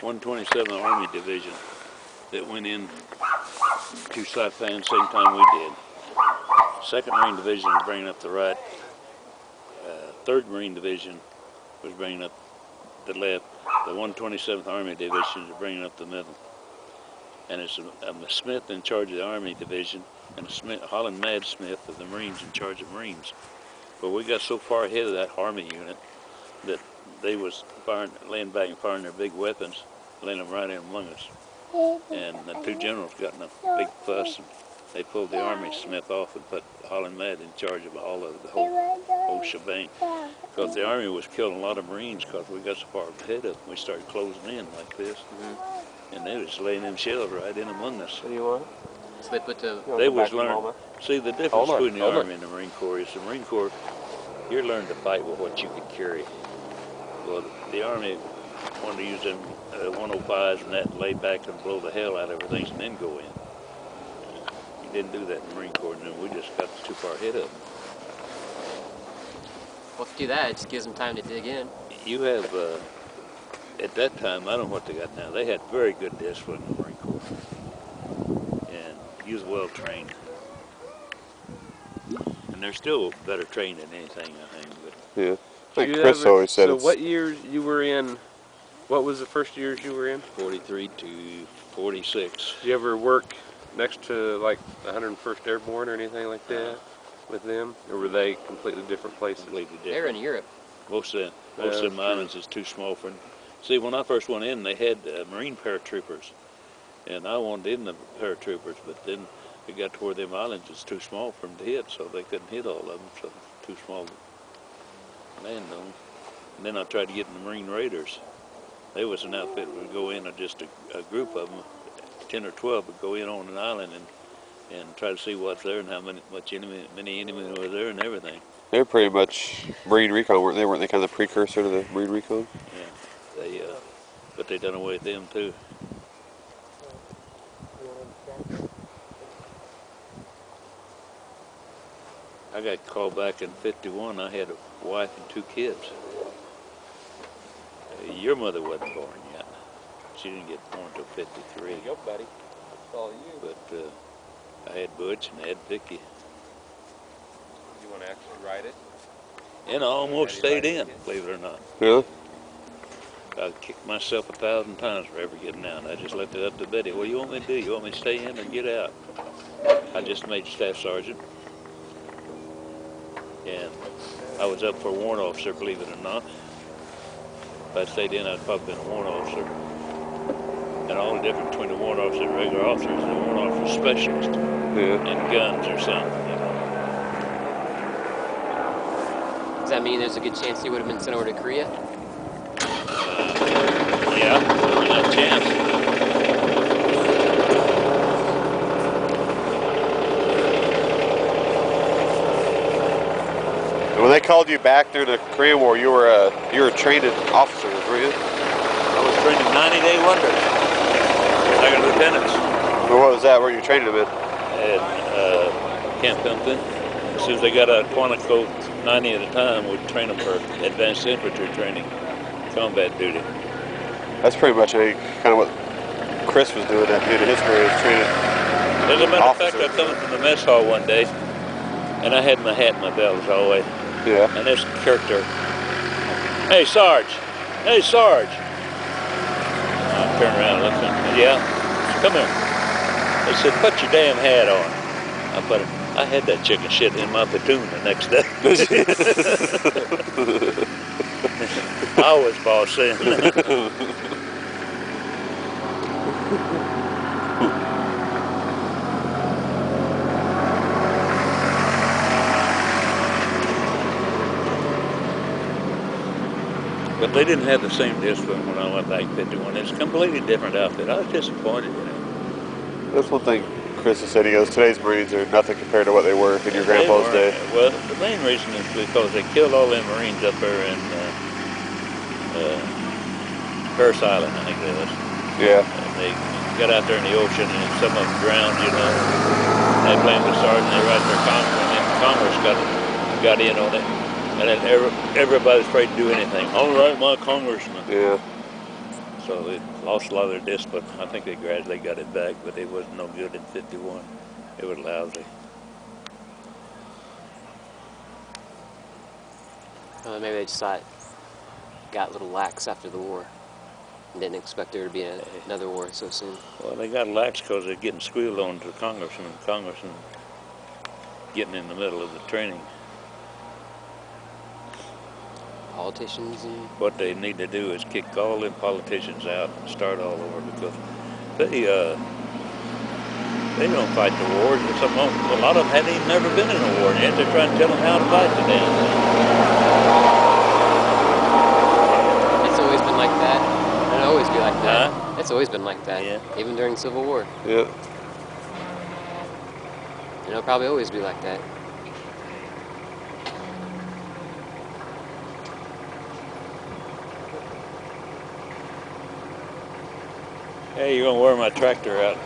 127th Army Division that went in to Saipan same time we did. 2nd Marine Division was bringing up the right. 3rd Marine Division was bringing up the left. The 127th Army Division is bringing up the middle. And it's a Smith in charge of the Army Division and a Holland Mad Smith of the Marines in charge of Marines. But we got so far ahead of that Army unit that they was laying back and firing their big weapons, laying them right in among us. And the 2 generals got in a big fuss, and they pulled the Army Smith off and put Holland Mad in charge of all of the whole shebang. Because the Army was killing a lot of Marines because we got so far ahead of them. We started closing in like this, and they was laying them shells right in among us. What do you want? So they put the... They was learning. See, the difference between the Army and the Marine Corps is the Marine Corps, you're learning to fight with what you can carry. Well, the Army wanted to use them 105s and that, lay back and blow the hell out of everything and then go in. You didn't do that in the Marine Corps, and then we just got too far ahead of them. Well, if you do that, it just gives them time to dig in. You have, at that time, I don't know what they got now, they had very good discipline in the Marine Corps. And you was well trained. And they're still better trained than anything, I think. But yeah. Like Chris always said. So what years you were in, what was the first years you were in? 43 to 46. Did you ever work next to like the 101st Airborne or anything like that with them? Or were they completely different places? Completely different. They're in Europe. Most of them islands is too small for them. See, when I first went in, they had Marine paratroopers. And I wanted in the paratroopers, but then it got to where them islands is too small for them to hit, so they couldn't hit all of them, so too small to land on. And then I tried to get in the Marine Raiders. They was an outfit that would go in, or just a group of them, 10 or 12 would go in on an island and try to see what's there and how many enemy were there and everything. They're pretty much Marine Recon, weren't they? Weren't they kind of the precursor to the Marine Recon? Yeah, but they done away with them too. I got called back in 51. I had a wife and 2 kids. Your mother wasn't born yet. She didn't get born until 53. There you go, buddy. That's all you. But I had Butch and I had Vicky. You want to actually write it? And I almost stayed in, believe it or not. Really? I kicked myself 1,000 times for ever getting out. I just left it up to Betty. What do you want me to do? You want me to stay in or get out? I just made staff sergeant. And I was up for warrant officer, believe it or not. If I'd stayed in, I'd probably been a warrant officer. And all the difference between a warrant officer and a regular officer is a warrant officer specialist in guns or something. You know? Does that mean there's a good chance he would have been sent over to Korea? Yeah, there's a chance. When they called you back during the Korean War, you were a trained officer, weren't you? I was trained in 90-day wonders, like a lieutenant. Well, what was that? Where you trained them in? At Camp Pimpton. As soon as they got out of Quantico, 90 at a time, we'd train them for advanced infantry training, combat duty. That's pretty much kind of what Chris was doing at the end of his career, was training. As a matter of fact, I come into the mess hall one day, and I had my hat and my belt as always. Yeah. And this character, "Hey, Sarge! Hey, Sarge!" I turned around and looked at him. "Yeah, come here." They said, "Put your damn hat on." I put it. I had that chicken shit in my platoon the next day. I was boss then. But they didn't have the same discipline when I went back in 51. It's a completely different outfit. I was disappointed in it. That's one thing Chris has said. He goes, today's Marines are nothing compared to what they were in your grandpa's day. Well, the main reason is because they killed all them Marines up there in Paris Island, I think it was. Yeah. And they got out there in the ocean and some of them drowned, you know. They blamed the sergeant, they right there Congress, and Congress got in on it. And then everybody's afraid to do anything. All right, my congressman. Yeah. So they lost a lot of their discipline. I think they gradually got it back, but it wasn't no good in 51. It was lousy. Maybe they just thought got a little lax after the war. And didn't expect there to be another war so soon. Well, they got lax because they're getting squealed on to Congressmen getting in the middle of the training. Politicians and What they need to do is kick all them politicians out and start all over, because they don't fight the wars. A lot of them hadn't even never been in a war, and yet they're trying to tell them how to fight the damn thing. it's always been like that. And it'll always be like that. Huh? It's always been like that. Yeah. Even during Civil War. Yeah. And it'll probably always be like that. Hey, you're gonna wear my tractor out.